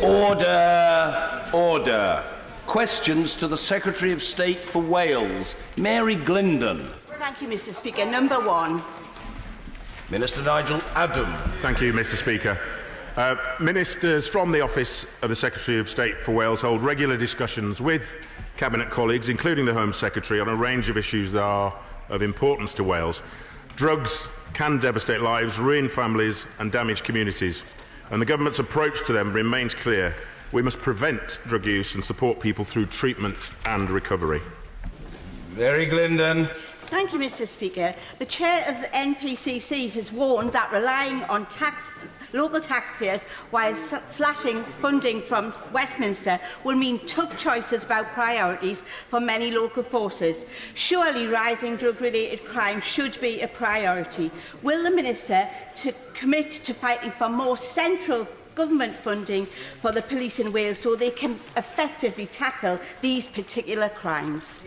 Order! Order! Questions to the Secretary of State for Wales, Mary Glindon. Thank you, Mr. Speaker. Number one. Minister Nigel Adam. Thank you, Mr. Speaker. Ministers from the Office of the Secretary of State for Wales hold regular discussions with Cabinet colleagues, including the Home Secretary, on a range of issues that are of importance to Wales. Drugs can devastate lives, ruin families and damage communities, and the Government's approach to them remains clear. We must prevent drug use and support people through treatment and recovery. Mary Glindon. Thank you, Mr. Speaker. The Chair of the NPCC has warned that relying on local taxpayers while slashing funding from Westminster will mean tough choices about priorities for many local forces. Surely rising drug-related crime should be a priority. Will the Minister commit to fighting for more central government funding for the police in Wales so they can effectively tackle these particular crimes?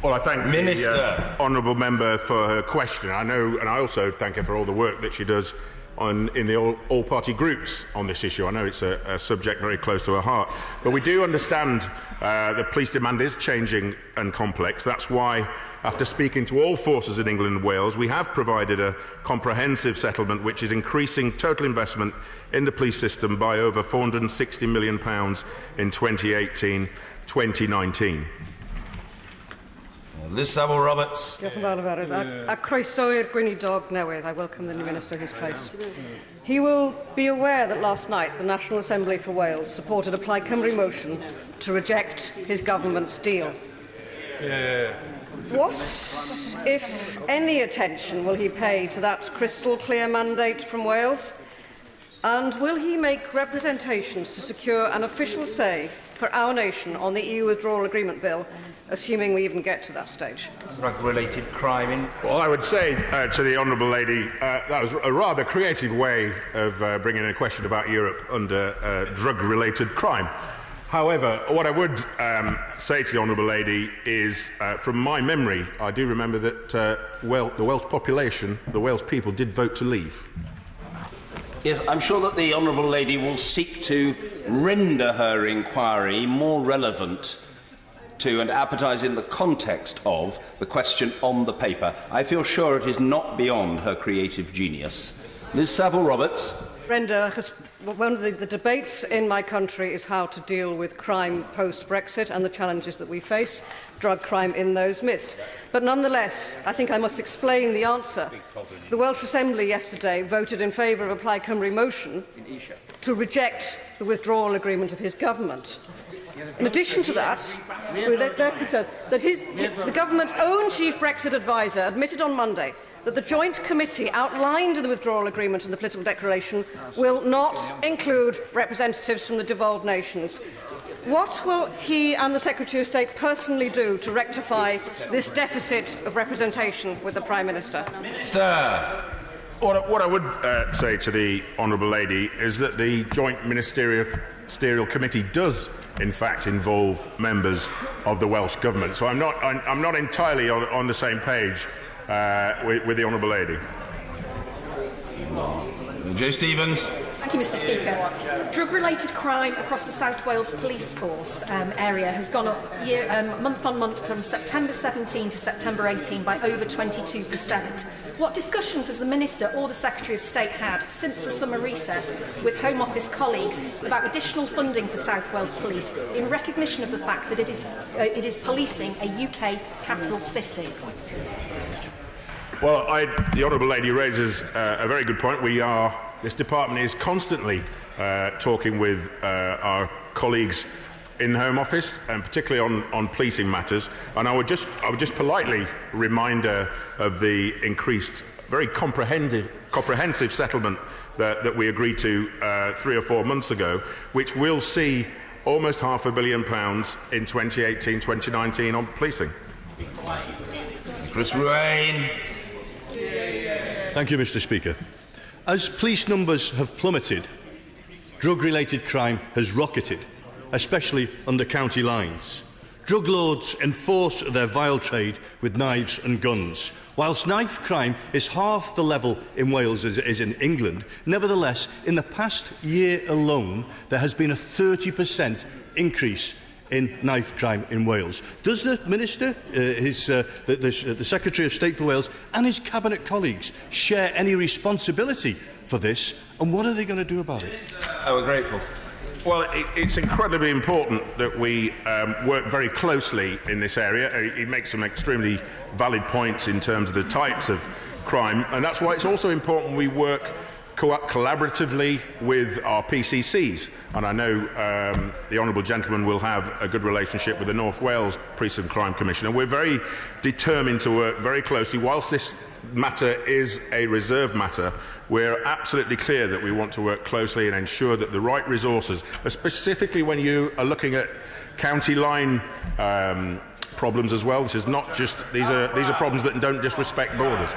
Well, I thank the honourable member for her question. I know, and I also thank her for all the work that she does in the all-party groups on this issue. I know it's a subject very close to her heart. But we do understand the police demand is changing and complex. That's why, after speaking to all forces in England and Wales, we have provided a comprehensive settlement which is increasing total investment in the police system by over £460 million in 2018-2019. Liz Saville-Roberts. Diolch yn fawr yfarwydd. A croeso i'r gweinidog newydd. I welcome the new Minister in his place. He will be aware that last night the National Assembly for Wales supported a Plaid Cymru motion to reject his government's deal. What, if any, attention will he pay to that crystal clear mandate from Wales? And will he make representations to secure an official say for our nation on the EU withdrawal agreement bill, assuming we even get to that stage? Drug-related crime. Well, I would say to the honourable lady, that was a rather creative way of bringing a question about Europe under drug-related crime. However, what I would say to the honourable lady is, from my memory, I do remember that the Welsh population, the Welsh people, did vote to leave. Yes, I'm sure that the honourable lady will seek to render her inquiry more relevant to and appetised in the context of the question on the paper. I feel sure it is not beyond her creative genius. Liz Saville-Roberts. Brenda, one of the debates in my country is how to deal with crime post-Brexit and the challenges that we face, drug crime in those midst. But nonetheless, I think I must explain the answer. The Welsh Assembly yesterday voted in favour of a Plaid Cymru motion to reject the withdrawal agreement of his government. In addition to that, they're concerned that the government's own chief Brexit advisor admitted on Monday that the joint committee outlined in the withdrawal agreement and the political declaration will not include representatives from the devolved nations. What will he and the Secretary of State personally do to rectify this deficit of representation with the Prime Minister? Minister. What I would say to the honourable lady is that the joint ministerial committee does, in fact, involve members of the Welsh Government. So I'm not entirely on the same page with the honourable lady. Joe Stevens. Thank you, Mr. Speaker. Drug-related crime across the South Wales Police Force area has gone up month on month from September 17 to September 18 by over 22%. What discussions has the Minister or the Secretary of State had since the summer recess with Home Office colleagues about additional funding for South Wales Police in recognition of the fact that it is policing a UK capital city? Well, the honourable lady raises a very good point. This department is constantly talking with our colleagues in Home Office, and particularly on policing matters. And I would just politely remind her of the increased, very comprehensive settlement that we agreed to 3 or 4 months ago, which will see almost £500 million in 2018-2019 on policing. Chris Ruane. Thank you, Mr. Speaker. As police numbers have plummeted, drug-related crime has rocketed, especially under county lines. Drug lords enforce their vile trade with knives and guns, Whilst knife crime is half the level in Wales as it is in England, nevertheless, in the past year alone, there has been a 30% increase in knife crime in Wales. Does the Minister, the Secretary of State for Wales and his Cabinet colleagues share any responsibility for this, and what are they going to do about it? We're grateful. Well, it's incredibly important that we work very closely in this area. He makes some extremely valid points in terms of the types of crime, and that's why it's also important we work collaboratively with our PCCs. And I know the Honourable Gentleman will have a good relationship with the North Wales Police and Crime Commission, and we're very determined to work very closely. Whilst this matter is a reserved matter, we're absolutely clear that we want to work closely and ensure that the right resources, specifically when you are looking at county line problems as well. This is not just these are problems that don't just respect borders.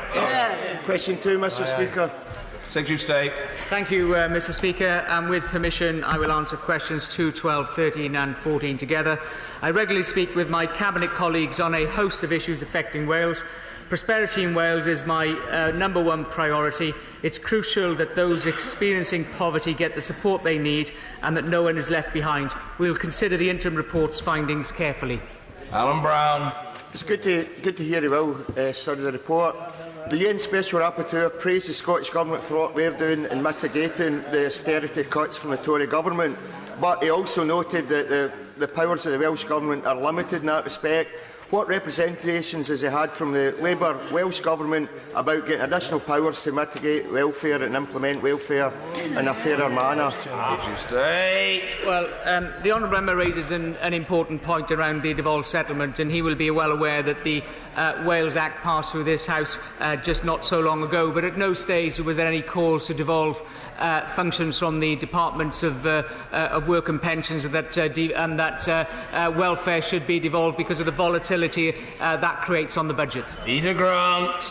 Question 2, Mr. Speaker. Secretary of State. Thank you, Mr. Speaker. And with permission, I will answer questions 2, 12, 13 and 14 together. I regularly speak with my Cabinet colleagues on a host of issues affecting Wales. Prosperity in Wales is my #1 priority. It's crucial that those experiencing poverty get the support they need and that no one is left behind. We will consider the interim report's findings carefully. Alan Brown. It's good to hear you will study the report. The UN Special Rapporteur praised the Scottish Government for what they're doing in mitigating the austerity cuts from the Tory Government, but he also noted that the powers of the Welsh Government are limited in that respect. What representations has he had from the Labour Welsh Government about getting additional powers to mitigate welfare and implement welfare in a fairer manner? Well, the Honourable Member raises an important point around the devolved settlement, and he will be well aware that the Wales Act passed through this House just not so long ago, but at no stage was there any calls to devolve functions from the departments of work and pensions, and that welfare should be devolved because of the volatility that creates on the budget. Peter Grant.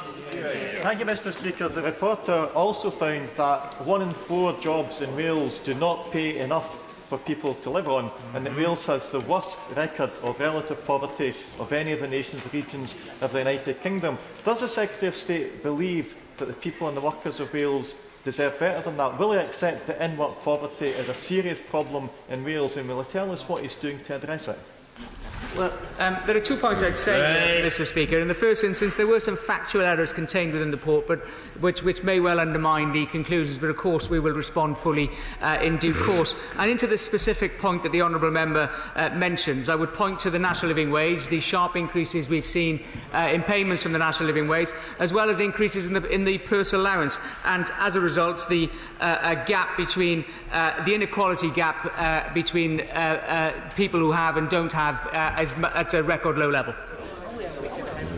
Thank you, Mr. Speaker. The reporter also found that 1 in 4 jobs in Wales do not pay enough for people to live on, and that Wales has the worst record of relative poverty of any of the nation's regions of the United Kingdom. Does the Secretary of State believe that the people and the workers of Wales deserve better than that? Will he accept that in-work poverty is a serious problem in Wales, and will he tell us what he's doing to address it? Well, there are 2 points I'd say, Mr. Speaker. In the first instance, there were some factual errors contained within the report, but which may well undermine the conclusions, but of course we will respond fully in due course. And into the specific point that the Honourable Member mentions, I would point to the National Living Wage, the sharp increases we've seen in payments from the National Living Wage, as well as increases in the personal allowance. And as a result, the gap between the inequality gap between people who have and don't have is at a record low level.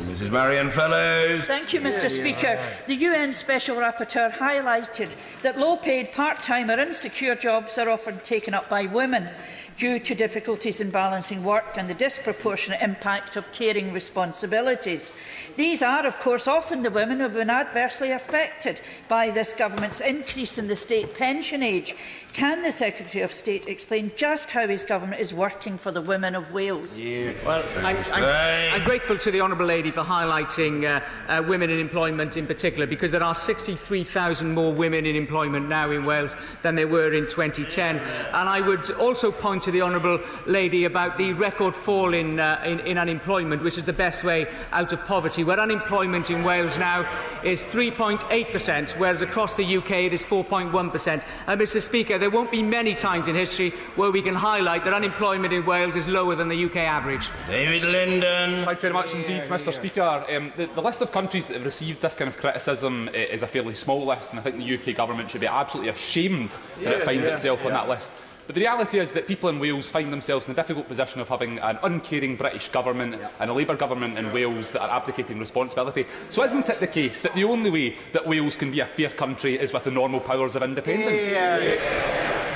Mrs. Marion Fellows. Thank you, Mr. Speaker. The UN Special Rapporteur highlighted that low-paid, part-time or insecure jobs are often taken up by women due to difficulties in balancing work and the disproportionate impact of caring responsibilities. These are, of course, often the women who have been adversely affected by this government's increase in the state pension age. Can the Secretary of State explain just how his government is working for the women of Wales? Well, I'm grateful to the Honourable Lady for highlighting women in employment in particular, because there are 63,000 more women in employment now in Wales than there were in 2010. And I would also point to the Honourable Lady about the record fall in unemployment, which is the best way out of poverty, where unemployment in Wales now is 3.8%, whereas across the UK it is 4.1%. Mr. Speaker, there won't be many times in history where we can highlight that unemployment in Wales is lower than the UK average. David Linden. Thank you very much indeed, Mr. Speaker. The list of countries that have received this kind of criticism is a fairly small list, and I think the UK government should be absolutely ashamed that it finds itself on that list. But the reality is that people in Wales find themselves in the difficult position of having an uncaring British government and a Labour government in Wales that are abdicating responsibility. So isn't it the case that the only way that Wales can be a fair country is with the normal powers of independence?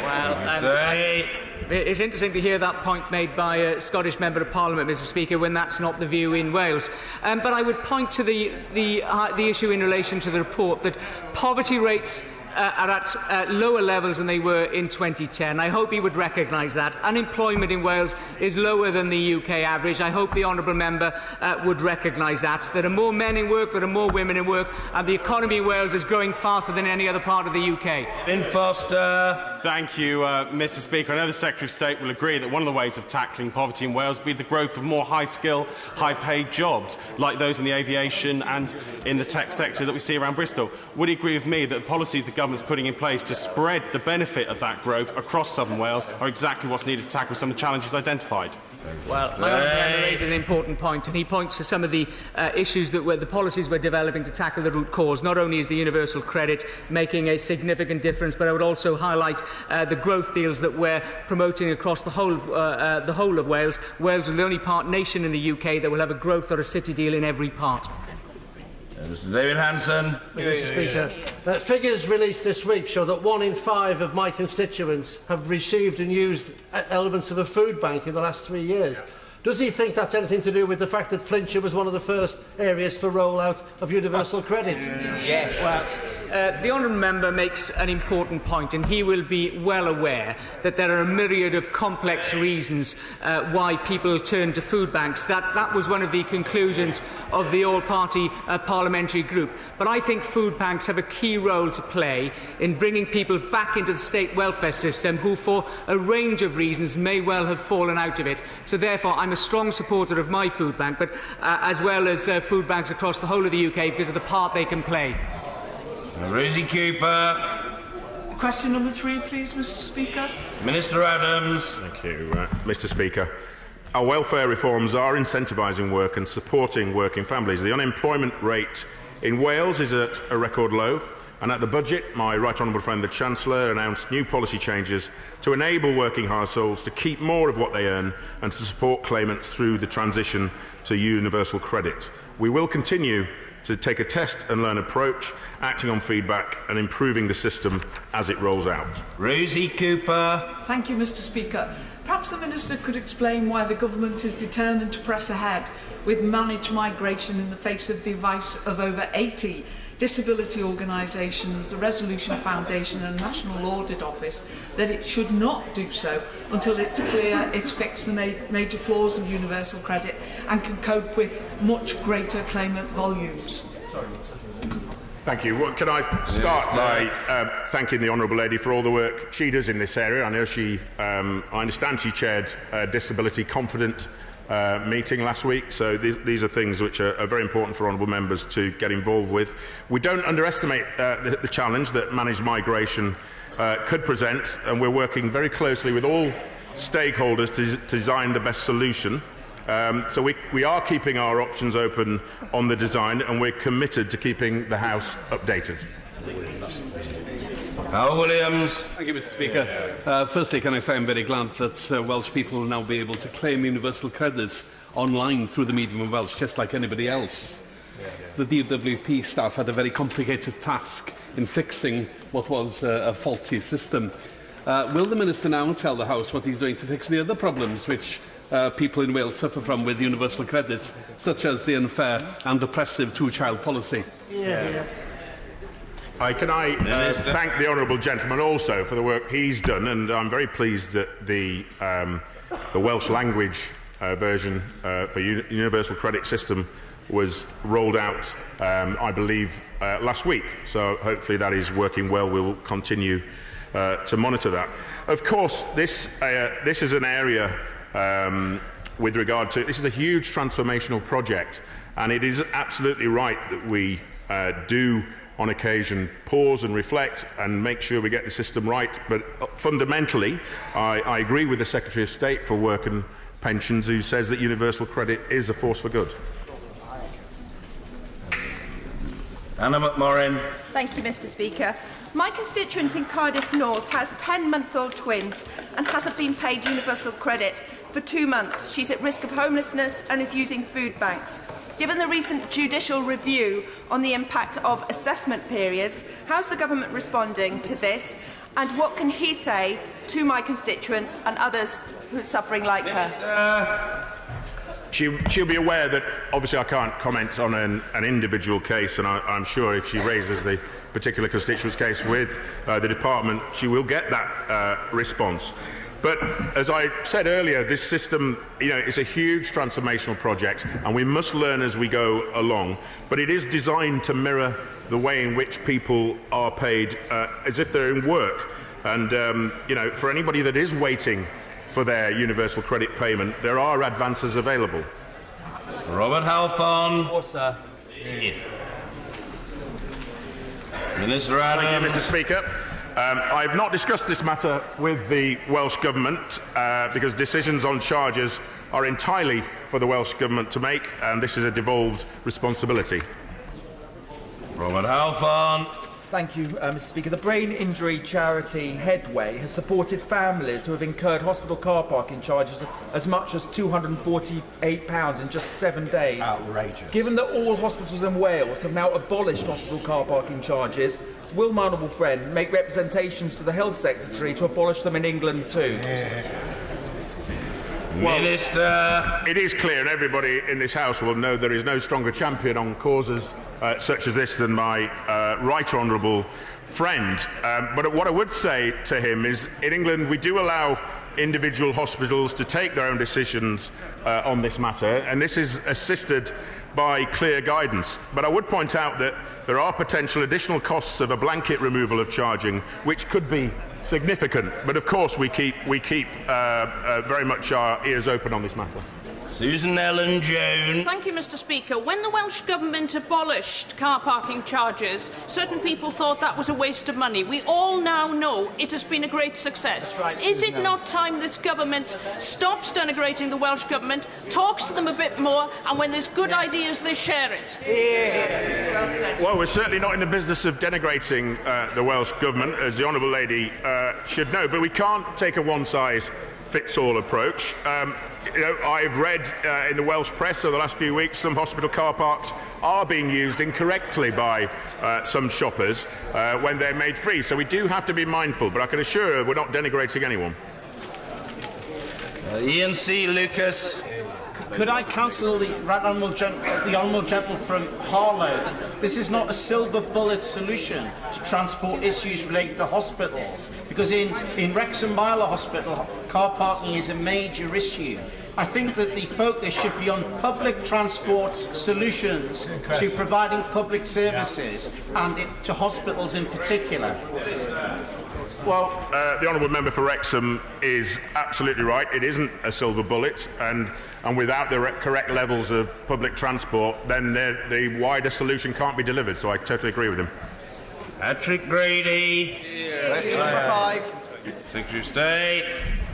Well, it's interesting to hear that point made by a Scottish Member of Parliament, Mr. Speaker, when that's not the view in Wales. But I would point to the issue in relation to the report that poverty rates are at lower levels than they were in 2010. I hope he would recognise that. Unemployment in Wales is lower than the UK average. I hope the honourable member would recognise that. There are more men in work, there are more women in work, and the economy in Wales is growing faster than any other part of the UK. In Foster. Thank you, Mr Speaker. I know the Secretary of State will agree that one of the ways of tackling poverty in Wales will be the growth of more high-skill, high-paid jobs, like those in the aviation and in the tech sector that we see around Bristol. Would he agree with me that the policies the government is putting in place to spread the benefit of that growth across southern Wales are exactly what's needed to tackle some of the challenges identified? Well, my honourable member raises an important point, and he points to some of the issues that the policies we're developing to tackle the root cause. Not only is the universal credit making a significant difference, but I would also highlight the growth deals that we're promoting across the whole of Wales. Wales is the only nation in the UK that will have a growth or a city deal in every part. Mr David Hanson. Mr Speaker, figures released this week show that 1 in 5 of my constituents have received and used elements of a food bank in the last 3 years. Does he think that's anything to do with the fact that Flintshire was one of the first areas for rollout of universal credit? Yes. Well, the honourable member makes an important point, and he will be well aware that there are a myriad of complex reasons why people turn to food banks. That was one of the conclusions of the all-party parliamentary group. But I think food banks have a key role to play in bringing people back into the state welfare system who, for a range of reasons, may well have fallen out of it. So therefore, I'm a strong supporter of my food bank, but as well as food banks across the whole of the UK, because of the part they can play. Rosie Cooper. Question number 3, please, Mr Speaker. Minister Adams. Thank you, Mr Speaker. Our welfare reforms are incentivising work and supporting working families. The unemployment rate in Wales is at a record low, and at the budget, my right honourable friend the Chancellor announced new policy changes to enable working households to keep more of what they earn and to support claimants through the transition to universal credit. We will continue to take a test-and-learn approach, acting on feedback and improving the system as it rolls out. Rosie Cooper. Thank you, Mr Speaker. Perhaps the Minister could explain why the Government is determined to press ahead with managed migration in the face of the advice of over 80 disability organisations, the Resolution Foundation and National Audit Office, that it should not do so until it's clear it's fixed the major flaws of universal credit and can cope with much greater claimant volumes. Thank you. Well, can I start by thanking the Honourable Lady for all the work she does in this area? I know I understand she chaired a Disability Confident meeting last week, so these are things which are very important for honourable members to get involved with. We don't underestimate the challenge that managed migration could present, and we're working very closely with all stakeholders to design the best solution. So we are keeping our options open on the design, and we're committed to keeping the House updated. Hal Williams. Thank you, Mr Speaker. Firstly, can I say I'm very glad that Welsh people will now be able to claim universal credits online through the medium of Welsh, just like anybody else. The DWP staff had a very complicated task in fixing what was a faulty system. Will the Minister now tell the House what he's doing to fix the other problems which people in Wales suffer from with universal credits, such as the unfair and oppressive two-child policy? Can I thank the honourable gentleman also for the work he's done, and I'm very pleased that the Welsh language version for universal credit system was rolled out, I believe, last week. So hopefully that is working well. We will continue to monitor that. Of course, this is an area with regard to this is a huge transformational project, and it is absolutely right that we do on occasion pause and reflect and make sure we get the system right. But fundamentally, I agree with the Secretary of State for Work and Pensions, who says that universal credit is a force for good. Anna McMorrin. Thank you, Mr Speaker. My constituent in Cardiff North has 10-month-old twins and hasn't been paid universal credit for 2 months. She's at risk of homelessness and is using food banks. Given the recent judicial review on the impact of assessment periods, how's the government responding to this, and what can he say to my constituents and others who are suffering like her? she'll be aware that obviously I can't comment on an individual case, and I'm sure if she raises the particular constituent's case with the department, she will get that response. But as I said earlier, this system, is a huge transformational project, and we must learn as we go along. But it is designed to mirror the way in which people are paid as if they're in work. And for anybody that is waiting for their universal credit payment, there are advances available. Robert Halfon. Oh, sir. Minister Adams. Thank you, Mr. Speaker. I have not discussed this matter with the Welsh Government because decisions on charges are entirely for the Welsh Government to make, and this is a devolved responsibility. Robert Halfon. Thank you, Mr. Speaker. The brain injury charity Headway has supported families who have incurred hospital car parking charges of as much as £248 in just 7 days. Outrageous. Given that all hospitals in Wales have now abolished hospital car parking charges, will my honourable friend make representations to the Health Secretary to abolish them in England too? Well, Minister. It is clear, and everybody in this House will know, there is no stronger champion on causes such as this than my right honourable friend. But what I would say to him is, in England, we do allow individual hospitals to take their own decisions on this matter, and this is assisted by clear guidance. But I would point out that there are potential additional costs of a blanket removal of charging, which could be significant. But of course, we keep very much our ears open on this matter. Susan Ellen Jones. Thank you, Mr. Speaker. When the Welsh Government abolished car parking charges, certain people thought that was a waste of money. We all now know it has been a great success. That's right, Is it Susan not time this government stops denigrating the Welsh Government, talks to them a bit more, and when there's good ideas, they share it? Well, we're certainly not in the business of denigrating the Welsh Government, as the Honourable Lady should know, but we can't take a one-size-fits-all approach. I've read in the Welsh press over the last few weeks some hospital car parks are being used incorrectly by some shoppers when they're made free. So we do have to be mindful, but I can assure you we're not denigrating anyone. Ian C. Lucas. Could I counsel the honourable gentleman from Harlow that this is not a silver bullet solution to transport issues related to hospitals, because in Wrexham Mila Hospital, car parking is a major issue. I think that the focus should be on public transport solutions to providing public services and to hospitals in particular. Well, the honourable member for Wrexham is absolutely right. It isn't a silver bullet, and without the correct levels of public transport, then the wider solution can't be delivered. So I totally agree with him. Patrick Grady. Question number 5. Secretary of State.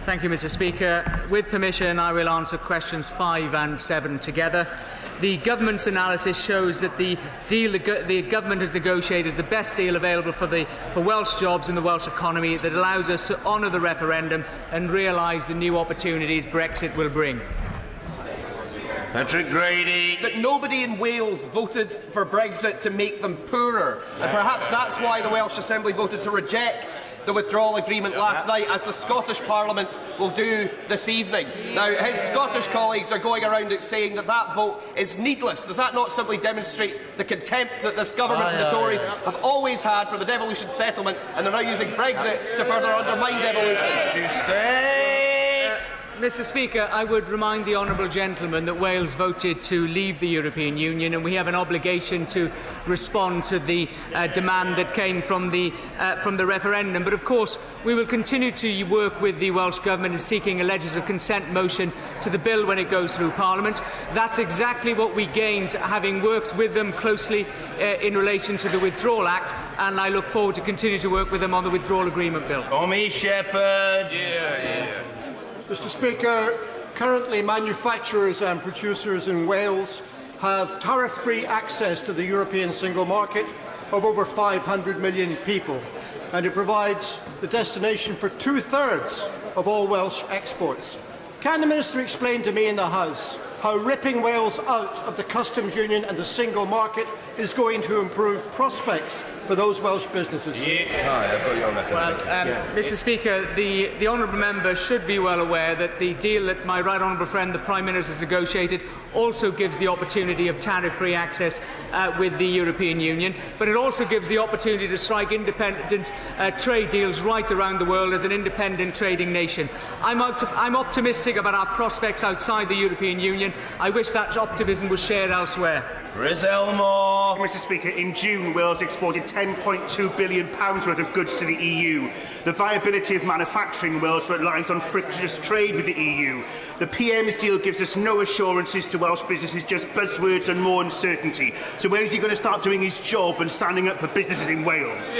Thank you, Mr. Speaker. With permission, I will answer questions 5 and 7 together. The government's analysis shows that the deal the government has negotiated is the best deal available for Welsh jobs and the Welsh economy that allows us to honour the referendum and realise the new opportunities Brexit will bring. Patrick Grady. That nobody in Wales voted for Brexit to make them poorer, and perhaps that's why the Welsh Assembly voted to reject the withdrawal agreement last night, as the Scottish Parliament will do this evening. Now, his Scottish colleagues are going around saying that that vote is needless. Does that not simply demonstrate the contempt that this government and the Tories have always had for the devolution settlement, and they're now using Brexit to further undermine devolution? Mr. Speaker, I would remind the honourable gentleman that Wales voted to leave the European Union, and we have an obligation to respond to the demand that came from the referendum. But of course, we will continue to work with the Welsh Government in seeking a legislative consent motion to the bill when it goes through Parliament. That's exactly what we gained having worked with them closely in relation to the Withdrawal Act, and I look forward to continue to work with them on the Withdrawal Agreement Bill. Tommy Shepherd. Mr. Speaker, currently manufacturers and producers in Wales have tariff-free access to the European single market of over 500 million people, and it provides the destination for 2/3 of all Welsh exports. Can the Minister explain to me in the House how ripping Wales out of the customs union and the single market is going to improve prospects for those Welsh businesses? Mr. Speaker, the honourable member should be well aware that the deal that my right honourable friend, the Prime Minister, has negotiated also gives the opportunity of tariff-free access with the European Union, but it also gives the opportunity to strike independent trade deals right around the world as an independent trading nation. I'm optimistic about our prospects outside the European Union. I wish that optimism was shared elsewhere. Chris Elmore. Mr. Speaker, in June, Wales exported £10.2 billion worth of goods to the EU. The viability of manufacturing in Wales relies on frictionless trade with the EU. The PM's deal gives us no assurances to Welsh businesses, just buzzwords and more uncertainty. So when is he going to start doing his job and standing up for businesses in Wales?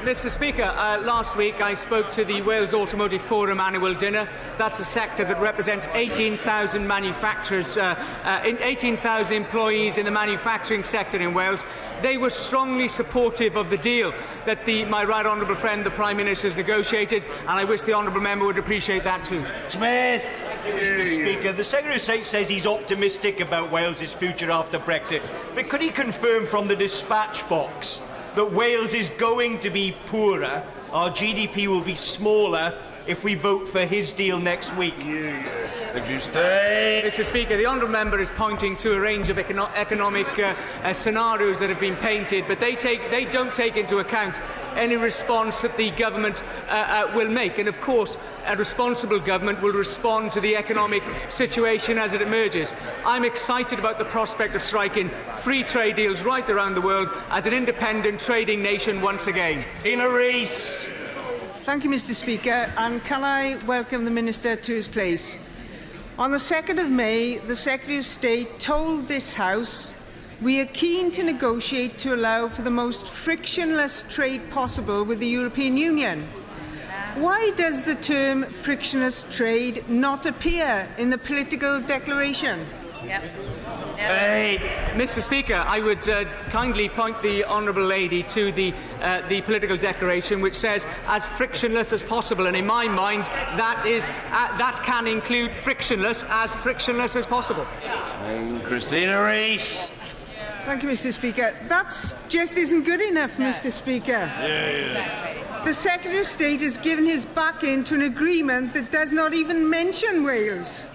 Mr. Speaker, last week I spoke to the Wales Automotive Forum annual dinner. That's a sector that represents 18,000 manufacturers, 18,000 employees in the manufacturing sector in Wales. They were strongly supportive of the deal that my right honourable friend, the Prime Minister, has negotiated, and I wish the honourable member would appreciate that too. Smith. Mr. Speaker, the Secretary of State says he's optimistic about Wales's future after Brexit, but could he confirm from the dispatch box that Wales is going to be poorer, our GDP will be smaller if we vote for his deal next week? Mr. Speaker, the honourable member is pointing to a range of economic scenarios that have been painted, but they don't take into account any response that the government will make. And of course, a responsible government will respond to the economic situation as it emerges. I'm excited about the prospect of striking free trade deals right around the world as an independent trading nation once again. Ina Rees. Thank you, Mr. Speaker, and can I welcome the Minister to his place. On the 2nd of May, the Secretary of State told this House, "We are keen to negotiate to allow for the most frictionless trade possible with the European Union." Why does the term frictionless trade not appear in the political declaration? Mr. Speaker, I would kindly point the honourable lady to the political declaration, which says as frictionless as possible, and in my mind that can include frictionless as possible. Christina Rees. Thank you, Mr. Speaker. That just isn't good enough, Mr. Speaker. The Secretary of State has given his back in to an agreement that does not even mention Wales,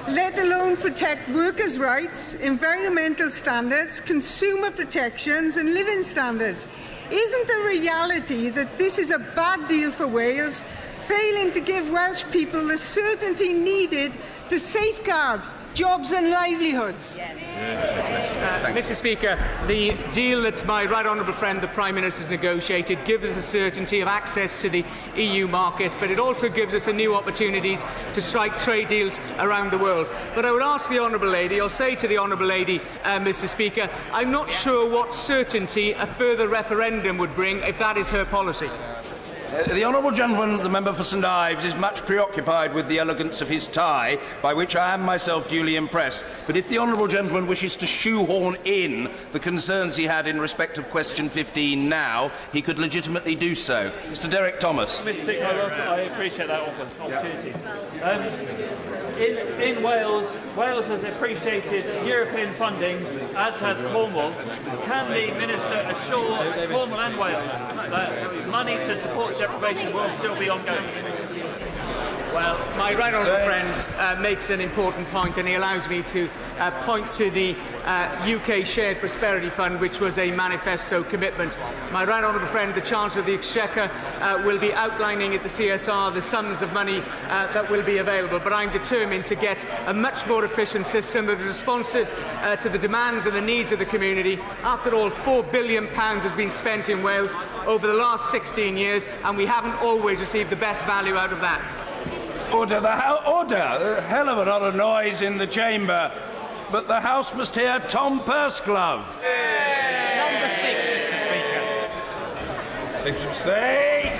let alone protect workers' rights, environmental standards, consumer protections and living standards. Isn't the reality that this is a bad deal for Wales, failing to give Welsh people the certainty needed to safeguard jobs and livelihoods? Mr. Speaker, the deal that my right honourable friend, the Prime Minister, has negotiated gives us the certainty of access to the EU markets, but it also gives us the new opportunities to strike trade deals around the world. But I would ask the honourable lady, or say to the honourable lady, Mr. Speaker, I'm not sure what certainty a further referendum would bring if that is her policy. The honourable gentleman, the member for St Ives, is much preoccupied with the elegance of his tie, by which I am myself duly impressed. But if the honourable gentleman wishes to shoehorn in the concerns he had in respect of question 15 now, he could legitimately do so. Mr Derek Thomas. Mr Speaker, I appreciate that opportunity. In Wales, Wales has appreciated European funding, as has Cornwall. Can the Minister assure Cornwall and Wales that money to support deprivation will still be ongoing? Well, my right honourable friend makes an important point, and he allows me to point to the UK Shared Prosperity Fund, which was a manifesto commitment. My right honourable friend, the Chancellor of the Exchequer, will be outlining at the CSR the sums of money that will be available, but I'm determined to get a much more efficient system that is responsive to the demands and the needs of the community. After all, £4 billion has been spent in Wales over the last 16 years, and we haven't always received the best value out of that. Order, order! A hell of a lot of noise in the chamber. But the House must hear Tom Pursglove. Number 6, Mr Speaker. Secretary of State.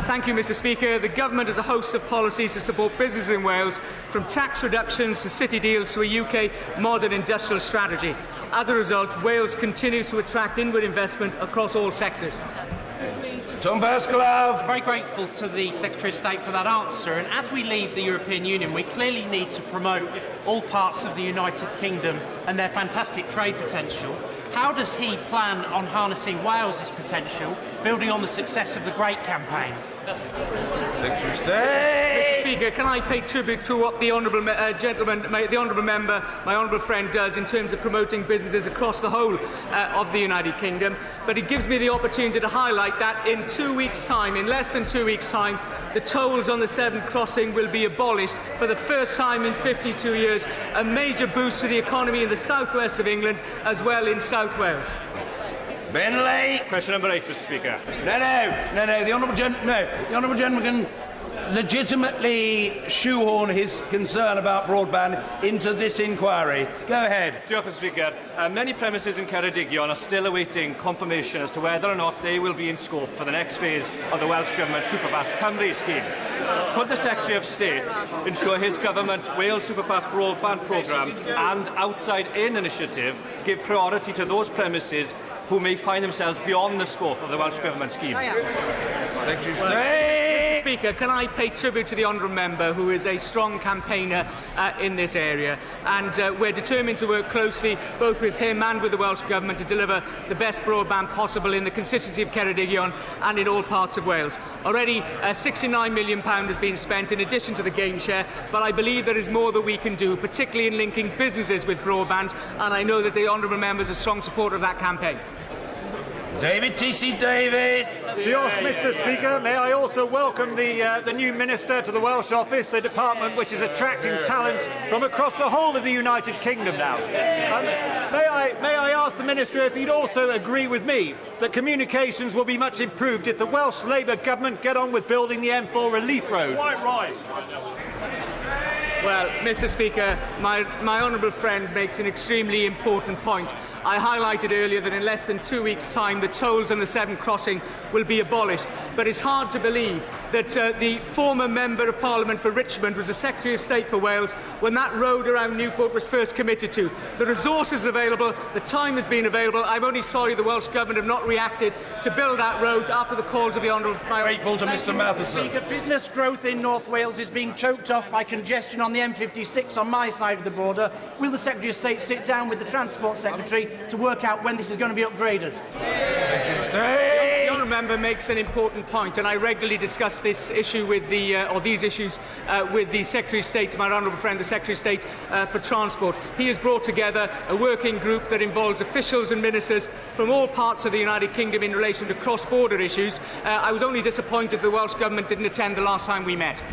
Thank you, Mr Speaker. The Government has a host of policies to support business in Wales, from tax reductions to city deals to a UK modern industrial strategy. As a result, Wales continues to attract inward investment across all sectors. Tom Pursglove. Very grateful to the Secretary of State for that answer. And as we leave the European Union, we clearly need to promote all parts of the United Kingdom and their fantastic trade potential. how does he plan on harnessing Wales's potential, building on the success of the Great campaign? Secretary of State. Mr. Speaker, can I pay tribute to what the honourable the honourable member, my honourable friend, does in terms of promoting businesses across the whole of the United Kingdom? But it gives me the opportunity to highlight that in 2 weeks' time, in less than 2 weeks' time, the tolls on the Severn crossing will be abolished for the first time in 52 years. A major boost to the economy in the southwest of England, as well in South Wales. Bentley. Question number 8, Mr. Speaker. No. The honourable gentleman can legitimately shoehorn his concern about broadband into this inquiry. Go ahead. Mr. Speaker. Many premises in Ceredigion are still awaiting confirmation as to whether or not they will be in scope for the next phase of the Welsh Government's Superfast Cymru scheme. Could the Secretary of State ensure his government's Wales Superfast Broadband programme and Outside-In initiative give priority to those premises who may find themselves beyond the scope of the Welsh Government scheme? Secretary of State. Mr. Speaker, can I pay tribute to the honourable member, who is a strong campaigner in this area, and we're determined to work closely both with him and with the Welsh Government to deliver the best broadband possible in the constituency of Ceredigion and in all parts of Wales. Already £69 million has been spent in addition to the gain share, but I believe there is more that we can do, particularly in linking businesses with broadband, and I know that the honourable member is a strong supporter of that campaign. David T.C. David. Mr. Speaker, may I also welcome the new Minister to the Welsh Office, a department which is attracting talent from across the whole of the United Kingdom now. May I ask the Minister if he'd also agree with me that communications will be much improved if the Welsh Labour Government get on with building the M4 Relief Road? Quite right. Well, Mr. Speaker, my honourable friend makes an extremely important point. I highlighted earlier that in less than 2 weeks' time the tolls on the Severn crossing will be abolished. But it's hard to believe that the former Member of Parliament for Richmond was the Secretary of State for Wales when that road around Newport was first committed to. The resources are available, the time has been available. I'm only sorry the Welsh Government have not reacted to build that road after the calls of the honourable... Grateful to Mr Matheson. Business growth in North Wales is being choked off by congestion on the M56 on my side of the border. Will the Secretary of State sit down with the Transport Secretary to work out when this is going to be upgraded? Secretary of State. The honourable member makes an important point, and I regularly discuss this issue with these issues with the Secretary of State, my honourable friend, the Secretary of State for Transport. He has brought together a working group that involves officials and ministers from all parts of the United Kingdom in relation to cross-border issues. I was only disappointed the Welsh Government didn't attend the last time we met.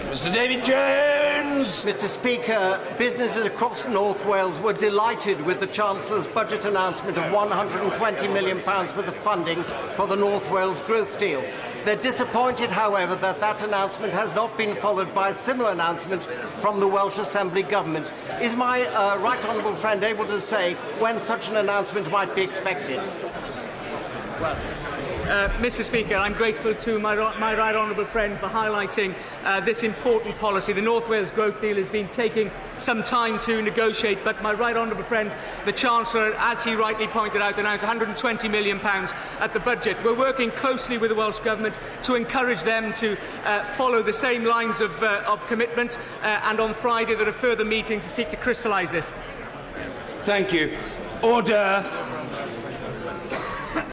Mr David Jones. Mr Speaker, businesses across North Wales were delighted with the Chancellor's budget announcement of £120 million worth of funding for the North Wales growth deal. They're disappointed, however, that that announcement has not been followed by a similar announcement from the Welsh Assembly Government. Is my right honourable friend able to say when such an announcement might be expected? Well, Mr Speaker, I'm grateful to my right honourable friend for highlighting this important policy. The North Wales growth deal has been taking some time to negotiate, but my right honourable friend, the Chancellor, as he rightly pointed out, announced £120 million at the budget. We're working closely with the Welsh Government to encourage them to follow the same lines of commitment, and on Friday there are further meetings to seek to crystallise this. Thank you. Order.